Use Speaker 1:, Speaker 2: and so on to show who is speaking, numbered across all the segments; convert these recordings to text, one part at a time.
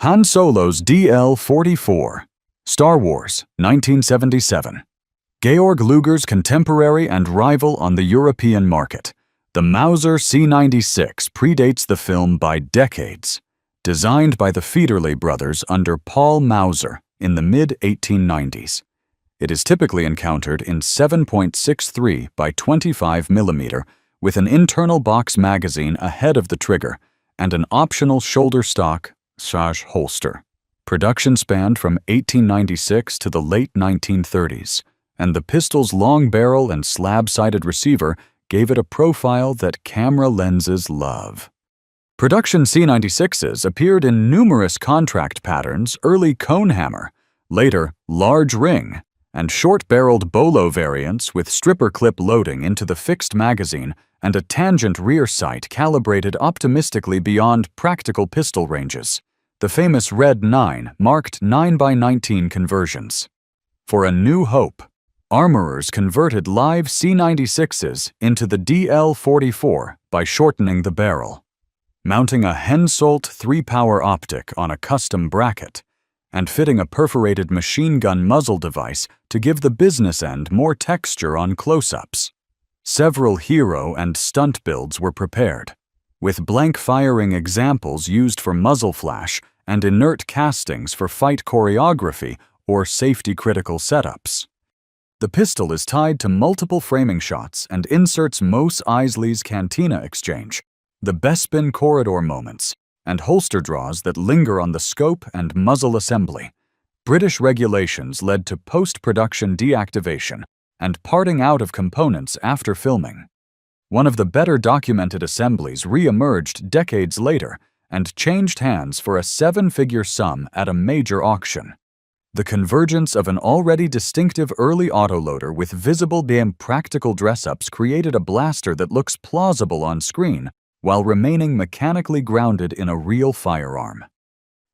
Speaker 1: Han Solo's DL-44. Star Wars, 1977. Georg Luger's contemporary and rival on the European market. The Mauser C-96 predates the film by decades. Designed by the Federley brothers under Paul Mauser in the mid-1890s. It is typically encountered in 7.63 by 25 mm with an internal box magazine ahead of the trigger and an optional shoulder stock holster. Production spanned from 1896 to the late 1930s, and the pistol's long barrel and slab-sided receiver gave it a profile that camera lenses love. Production C-96s appeared in numerous contract patterns, early cone hammer, later large ring, and short-barreled bolo variants with stripper clip loading into the fixed magazine and a tangent rear sight calibrated optimistically beyond practical pistol ranges. The famous Red 9 marked 9x19 conversions. For A New Hope, armorers converted live C-96s into the DL-44 by shortening the barrel, mounting a Hensoldt 3-power optic on a custom bracket, and fitting a perforated machine gun muzzle device to give the business end more texture on close-ups. Several hero and stunt builds were prepared, with blank firing examples used for muzzle flash and inert castings for fight choreography or safety-critical setups. The pistol is tied to multiple framing shots and inserts Mos Eisley's Cantina exchange, the Bespin corridor moments, and holster draws that linger on the scope and muzzle assembly. British regulations led to post-production deactivation and parting out of components after filming. One of the better documented assemblies re-emerged decades later and changed hands for a 7-figure sum at a major auction. The convergence of an already distinctive early autoloader with visible damn practical dress-ups created a blaster that looks plausible on screen while remaining mechanically grounded in a real firearm.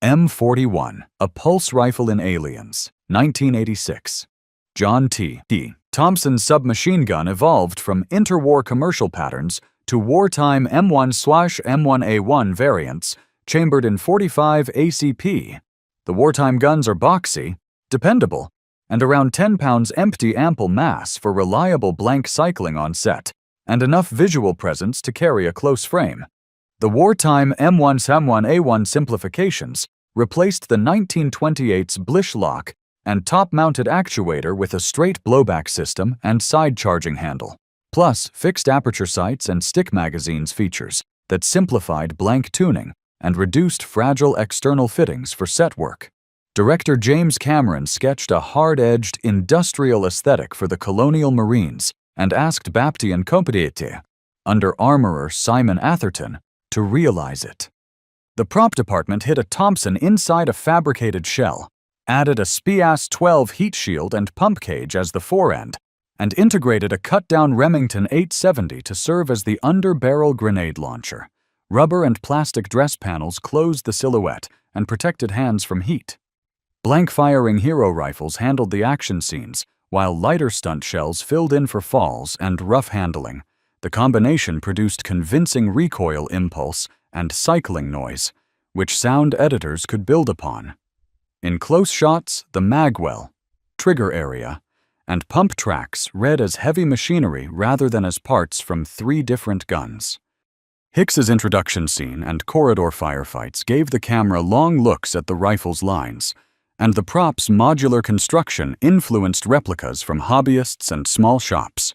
Speaker 1: M41, a pulse rifle in Aliens, 1986. John T. Thompson's submachine gun evolved from interwar commercial patterns to wartime M1/M1A1 variants chambered in .45 ACP. The wartime guns are boxy, dependable, and around 10 pounds empty ample mass for reliable blank cycling on set, and enough visual presence to carry a close frame. The wartime M1/M1A1 simplifications replaced the 1928's Blischlock and top-mounted actuator with a straight blowback system and side charging handle, plus fixed aperture sights and stick magazines features that simplified blank tuning and reduced fragile external fittings for set work. Director James Cameron sketched a hard-edged, industrial aesthetic for the colonial Marines and asked Bapty and Company, under armorer Simon Atherton, to realize it. The prop department hid a Thompson inside a fabricated shell, added a SPAS-12 heat shield and pump cage as the forend, and integrated a cut-down Remington 870 to serve as the under-barrel grenade launcher. Rubber and plastic dress panels closed the silhouette and protected hands from heat. Blank-firing hero rifles handled the action scenes, while lighter stunt shells filled in for falls and rough handling. The combination produced convincing recoil impulse and cycling noise, which sound editors could build upon. In close shots, the magwell, trigger area, and pump tracks read as heavy machinery rather than as parts from 3 different guns. Hicks's introduction scene and corridor firefights gave the camera long looks at the rifle's lines, and the prop's modular construction influenced replicas from hobbyists and small shops.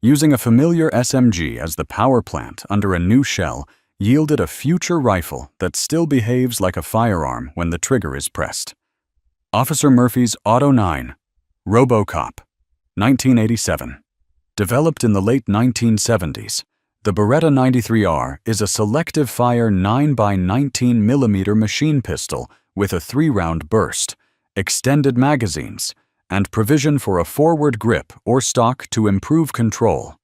Speaker 1: Using a familiar SMG as the power plant under a new shell yielded a future rifle that still behaves like a firearm when the trigger is pressed. Officer Murphy's Auto 9, RoboCop, 1987. Developed in the late 1970s, the Beretta 93R is a selective-fire 9x19mm machine pistol with a 3-round burst, extended magazines, and provision for a forward grip or stock to improve control.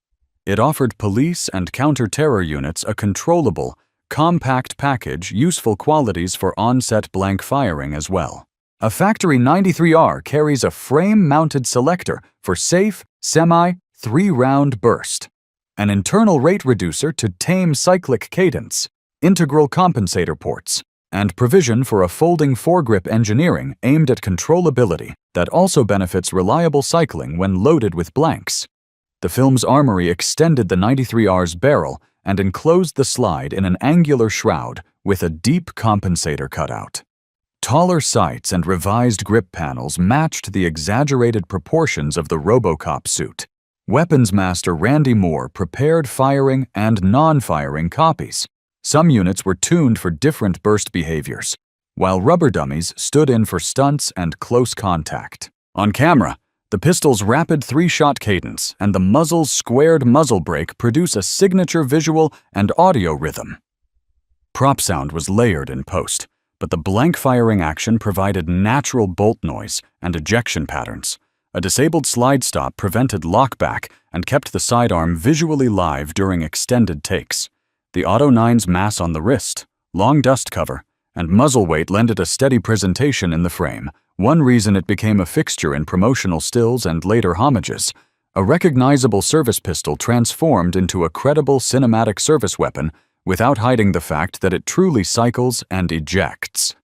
Speaker 1: It offered police and counter-terror units a controllable, compact package useful qualities for on-set blank firing as well. A factory 93R carries a frame-mounted selector for safe, semi-3-round burst, an internal rate reducer to tame cyclic cadence, integral compensator ports, and provision for a folding foregrip engineering aimed at controllability that also benefits reliable cycling when loaded with blanks. The film's armory extended the 93R's barrel and enclosed the slide in an angular shroud with a deep compensator cutout. Taller sights and revised grip panels matched the exaggerated proportions of the RoboCop suit. Weapons Master Randy Moore prepared firing and non-firing copies. Some units were tuned for different burst behaviors, while rubber dummies stood in for stunts and close contact. On camera, the pistol's rapid 3-shot cadence and the muzzle's squared muzzle brake produce a signature visual and audio rhythm. Prop sound was layered in post, but the blank firing action provided natural bolt noise and ejection patterns. A disabled slide stop prevented lockback and kept the sidearm visually live during extended takes. The Auto 9's mass on the wrist, long dust cover, and muzzle weight lended a steady presentation in the frame, one reason it became a fixture in promotional stills and later homages. A recognizable service pistol transformed into a credible cinematic service weapon without hiding the fact that it truly cycles and ejects.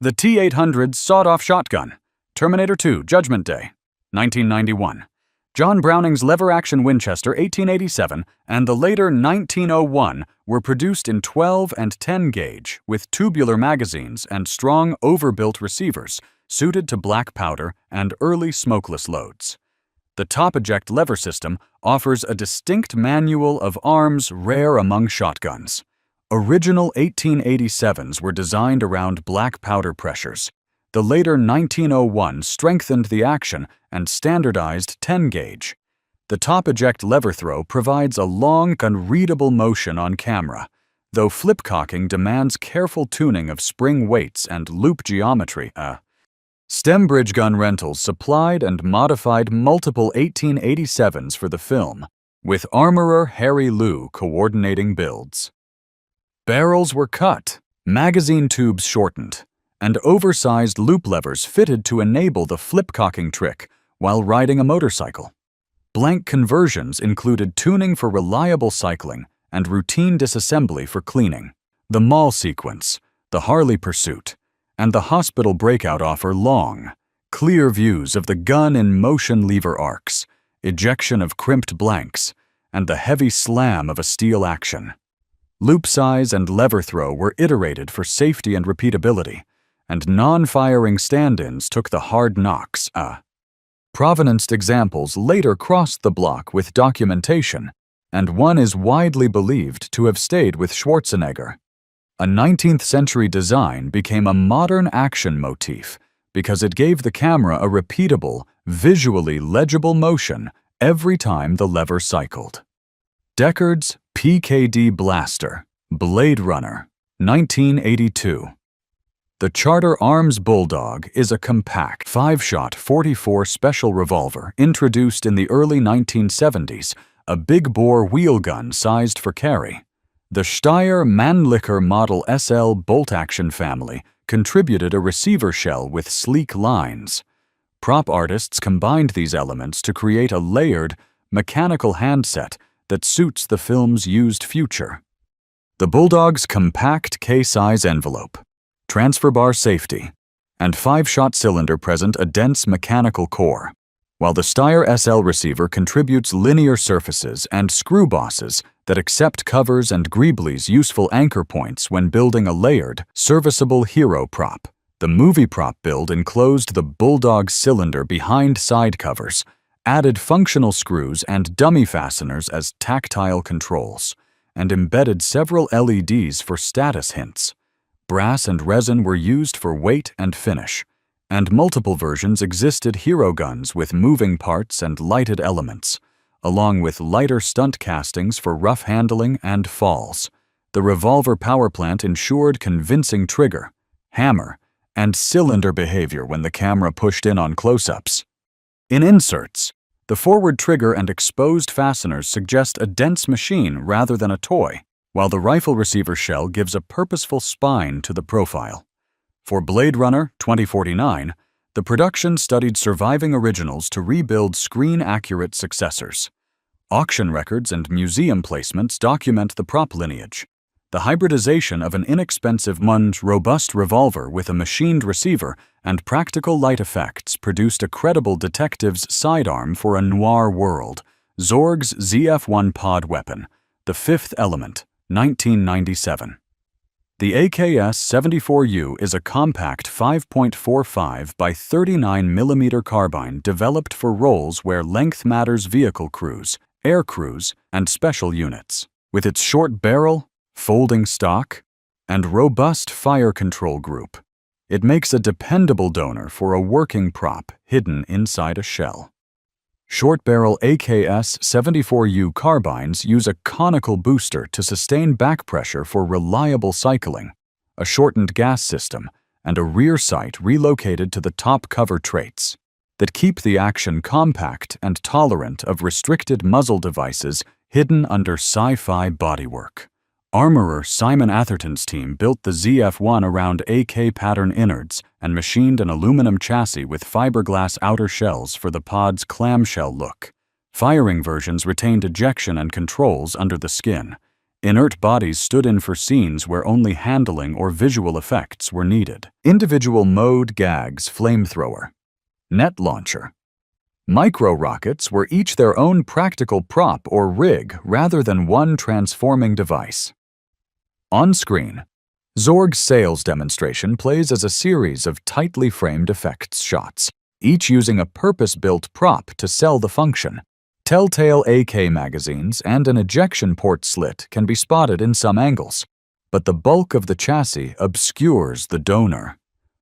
Speaker 1: The T-800 sawed-off shotgun, Terminator 2, Judgment Day, 1991. John Browning's lever-action Winchester 1887 and the later 1901 were produced in 12 and 10 gauge with tubular magazines and strong overbuilt receivers suited to black powder and early smokeless loads. The top-eject lever system offers a distinct manual of arms rare among shotguns. Original 1887s were designed around black powder pressures. The later 1901 strengthened the action and standardized 10 gauge. The top-eject lever throw provides a long, unreadable motion on camera, though flip-cocking demands careful tuning of spring weights and loop geometry. Stembridge Gun Rentals supplied and modified multiple 1887s for the film, with armorer Harry Liu coordinating builds. Barrels were cut, magazine tubes shortened, and oversized loop levers fitted to enable the flip-cocking trick while riding a motorcycle. Blank conversions included tuning for reliable cycling and routine disassembly for cleaning. The mall sequence, the Harley pursuit, and the hospital breakout offer long, clear views of the gun in motion lever arcs, ejection of crimped blanks, and the heavy slam of a steel action. Loop size and lever throw were iterated for safety and repeatability, and non-firing stand-ins took the hard knocks. Provenanced examples later crossed the block with documentation, and one is widely believed to have stayed with Schwarzenegger. A 19th-century design became a modern action motif because it gave the camera a repeatable, visually legible motion every time the lever cycled. Deckard's PKD Blaster, Blade Runner, 1982. The Charter Arms Bulldog is a compact 5-shot .44 special revolver introduced in the early 1970s, a big-bore wheel gun sized for carry. The Steyr Mannlicher Model SL bolt-action family contributed a receiver shell with sleek lines. Prop artists combined these elements to create a layered, mechanical handset that suits the film's used future. The Bulldog's compact K-size envelope, transfer bar safety, and 5-shot cylinder present a dense mechanical core, while the Steyr SL receiver contributes linear surfaces and screw bosses that accept covers and Greebli's useful anchor points when building a layered, serviceable hero prop. The movie prop build enclosed the Bulldog cylinder behind side covers, added functional screws and dummy fasteners as tactile controls, and embedded several LEDs for status hints. Brass and resin were used for weight and finish, and multiple versions existed hero guns with moving parts and lighted elements, along with lighter stunt castings for rough handling and falls. The revolver power plant ensured convincing trigger, hammer, and cylinder behavior when the camera pushed in on close-ups. In inserts, the forward trigger and exposed fasteners suggest a dense machine rather than a toy, while the rifle receiver shell gives a purposeful spine to the profile. For Blade Runner 2049, the production studied surviving originals to rebuild screen-accurate successors. Auction records and museum placements document the prop lineage. The hybridization of an inexpensive robust revolver with a machined receiver and practical light effects produced a credible detective's sidearm for a noir world. Zorg's ZF-1 pod weapon, The Fifth Element, 1997. The AKS-74U is a compact 5.45 by 39 mm carbine developed for roles where length matters: vehicle crews, air crews, and special units. With its short barrel, folding stock, and robust fire control group, it makes a dependable donor for a working prop hidden inside a shell. Short-barrel AKS-74U carbines use a conical booster to sustain back pressure for reliable cycling, a shortened gas system, and a rear sight relocated to the top cover traits that keep the action compact and tolerant of restricted muzzle devices hidden under sci-fi bodywork. Armorer Simon Atherton's team built the ZF-1 around AK pattern innards and machined an aluminum chassis with fiberglass outer shells for the pod's clamshell look. Firing versions retained ejection and controls under the skin. Inert bodies stood in for scenes where only handling or visual effects were needed. Individual mode gags flamethrower. Net launcher. Micro-rockets were each their own practical prop or rig rather than one transforming device. On screen, Zorg's sales demonstration plays as a series of tightly framed effects shots, each using a purpose-built prop to sell the function. Telltale AK magazines and an ejection port slit can be spotted in some angles, but the bulk of the chassis obscures the donor.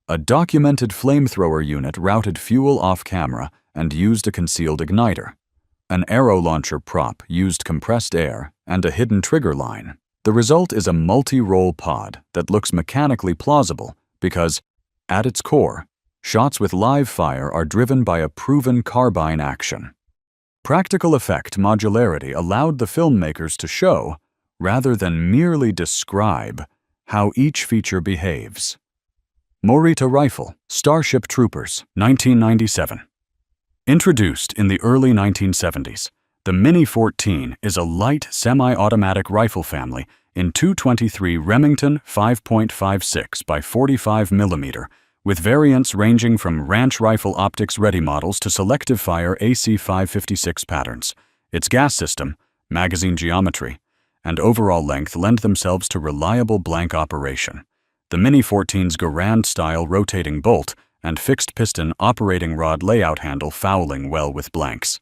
Speaker 1: A documented flamethrower unit routed fuel off-camera and used a concealed igniter. An arrow launcher prop used compressed air and a hidden trigger line. The result is a multi-role pod that looks mechanically plausible because, at its core, shots with live fire are driven by a proven carbine action. Practical effect modularity allowed the filmmakers to show, rather than merely describe, how each feature behaves. Morita Rifle, Starship Troopers, 1997. Introduced in the early 1970s, the Mini 14 is a light semi-automatic rifle family in 223 Remington 5.56 by 45 mm, with variants ranging from ranch rifle optics ready models to selective fire AC-556 patterns. Its gas system, magazine geometry, and overall length lend themselves to reliable blank operation. The Mini 14's Garand-style rotating bolt and fixed piston operating rod layout handle fouling well with blanks,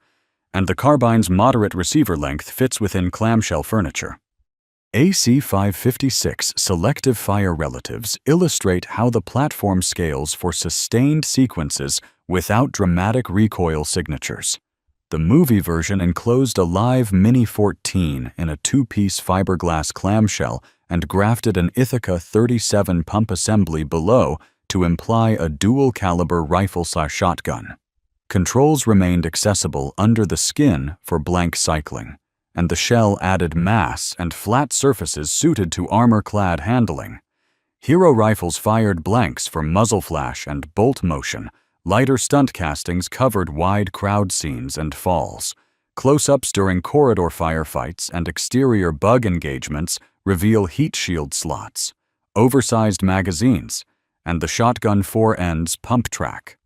Speaker 1: and the carbine's moderate receiver length fits within clamshell furniture. AC-556 selective fire relatives illustrate how the platform scales for sustained sequences without dramatic recoil signatures. The movie version enclosed a live Mini 14 in a two-piece fiberglass clamshell and grafted an Ithaca 37 pump assembly below to imply a dual-caliber rifle/shotgun. Controls remained accessible under the skin for blank cycling, and the shell added mass and flat surfaces suited to armor-clad handling. Hero rifles fired blanks for muzzle flash and bolt motion. Lighter stunt castings covered wide crowd scenes and falls. Close-ups during corridor firefights and exterior bug engagements reveal heat shield slots, oversized magazines, and the shotgun fore-end's pump track.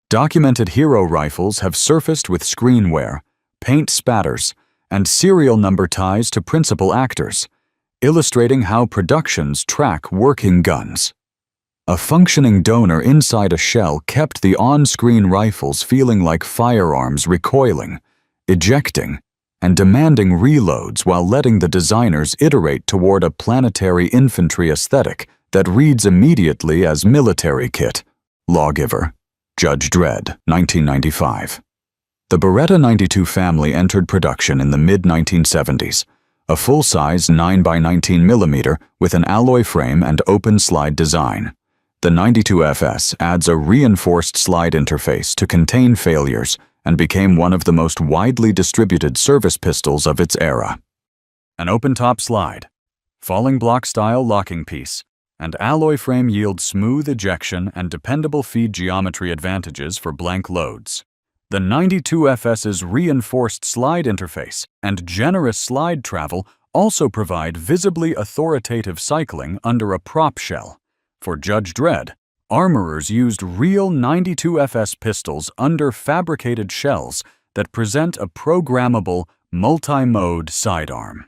Speaker 1: Documented hero rifles have surfaced with screen wear, paint spatters, and serial number ties to principal actors, illustrating how productions track working guns. A functioning donor inside a shell kept the on-screen rifles feeling like firearms recoiling, ejecting, and demanding reloads while letting the designers iterate toward a planetary infantry aesthetic that reads immediately as military kit. Lawgiver, Judge Dredd, 1995. The Beretta 92 family entered production in the mid-1970s, a full-size 9x19mm with an alloy frame and open slide design. The 92FS adds a reinforced slide interface to contain failures and became one of the most widely distributed service pistols of its era. An open-top slide, falling block-style locking piece, and alloy frame yield smooth ejection and dependable feed geometry advantages for blank loads. The 92FS's reinforced slide interface and generous slide travel also provide visibly authoritative cycling under a prop shell. For Judge Dredd, armorers used real 92FS pistols under fabricated shells that present a programmable, multi-mode sidearm.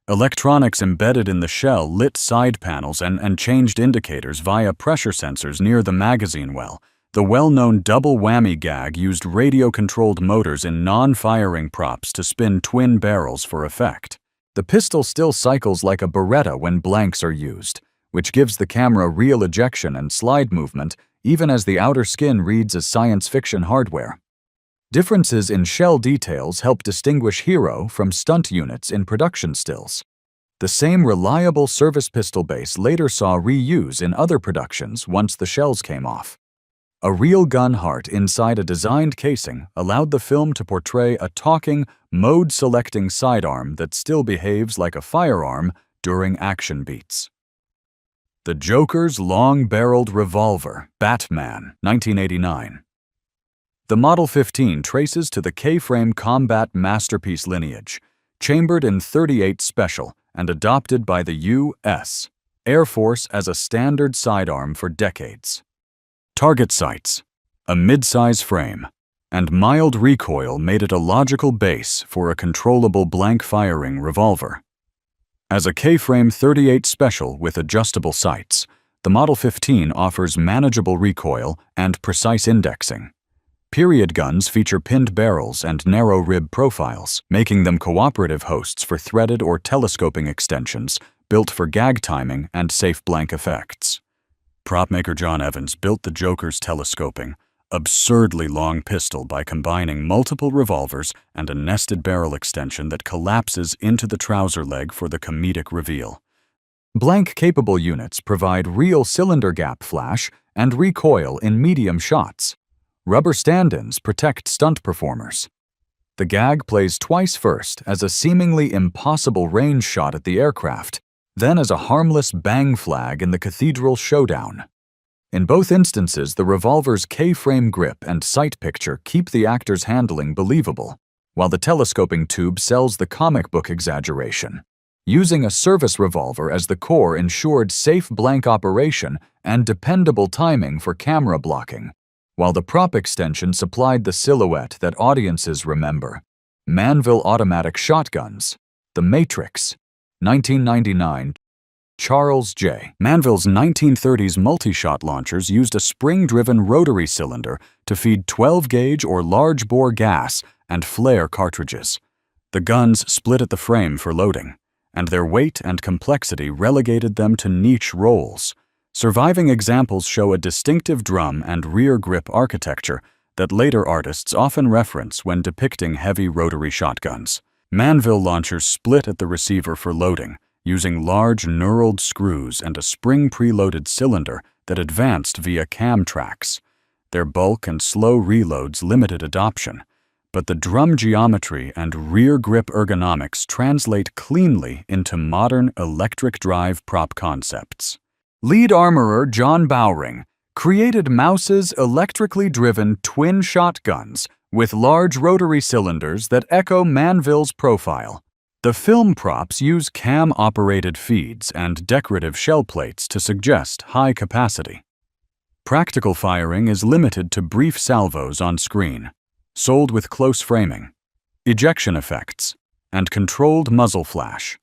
Speaker 1: Electronics embedded in the shell lit side panels and changed indicators via pressure sensors near the magazine well. The well-known double whammy gag used radio-controlled motors in non-firing props to spin twin barrels for effect. The pistol still cycles like a Beretta when blanks are used, which gives the camera real ejection and slide movement even as the outer skin reads as science fiction hardware. Differences in shell details help distinguish hero from stunt units in production stills. The same reliable service pistol base later saw reuse in other productions once the shells came off. A real gun heart inside a designed casing allowed the film to portray a talking, mode-selecting sidearm that still behaves like a firearm during action beats. The Joker's long-barreled revolver, Batman, 1989. The Model 15 traces to the K-frame combat masterpiece lineage, chambered in .38 Special and adopted by the U.S. Air Force as a standard sidearm for decades. Target sights, a mid-size frame, and mild recoil made it a logical base for a controllable blank-firing revolver. As a K-frame .38 Special with adjustable sights, the Model 15 offers manageable recoil and precise indexing. Period guns feature pinned barrels and narrow rib profiles, making them cooperative hosts for threaded or telescoping extensions built for gag timing and safe blank effects. Prop maker John Evans built the Joker's telescoping, absurdly long pistol by combining multiple revolvers and a nested barrel extension that collapses into the trouser leg for the comedic reveal. Blank-capable units provide real cylinder gap flash and recoil in medium shots. Rubber stand-ins protect stunt performers. The gag plays twice, first as a seemingly impossible range shot at the aircraft, then as a harmless bang flag in the cathedral showdown. In both instances, the revolver's K-frame grip and sight picture keep the actor's handling believable, while the telescoping tube sells the comic book exaggeration. Using a service revolver as the core ensured safe blank operation and dependable timing for camera blocking, while the prop extension supplied the silhouette that audiences remember. Manville automatic shotguns, The Matrix, 1999. Charles J. Manville's 1930s multi-shot launchers used a spring-driven rotary cylinder to feed 12-gauge or large-bore gas and flare cartridges. The guns split at the frame for loading, and their weight and complexity relegated them to niche roles. Surviving examples show a distinctive drum and rear grip architecture that later artists often reference when depicting heavy rotary shotguns. Manville launchers split at the receiver for loading, using large knurled screws and a spring preloaded cylinder that advanced via cam tracks. Their bulk and slow reloads limited adoption, but the drum geometry and rear grip ergonomics translate cleanly into modern electric drive prop concepts. Lead armorer John Bowring created Mouse's electrically driven twin shotguns with large rotary cylinders that echo Manville's profile. The film props use cam-operated feeds and decorative shell plates to suggest high capacity. Practical firing is limited to brief salvos on screen, sold with close framing, ejection effects, and controlled muzzle flash.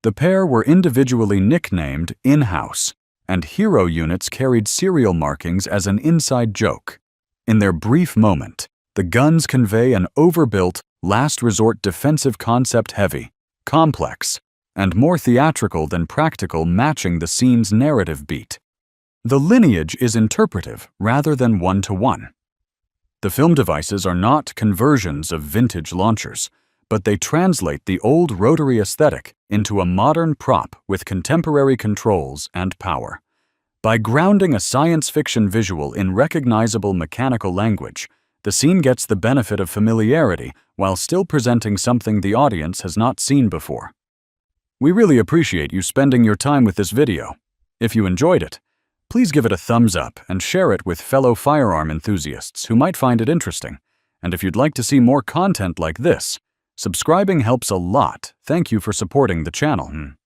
Speaker 1: The pair were individually nicknamed in-house, and hero units carried serial markings as an inside joke. In their brief moment, the guns convey an overbuilt, last-resort defensive concept, heavy, complex, and more theatrical than practical, matching the scene's narrative beat. The lineage is interpretive rather than one-to-one. The film devices are not conversions of vintage launchers, but they translate the old rotary aesthetic into a modern prop with contemporary controls and power. By grounding a science fiction visual in recognizable mechanical language, the scene gets the benefit of familiarity while still presenting something the audience has not seen before. We really appreciate you spending your time with this video. If you enjoyed it, please give it a thumbs up and share it with fellow firearm enthusiasts who might find it interesting. And if you'd like to see more content like this, Subscribing helps a lot. Thank you for supporting the channel.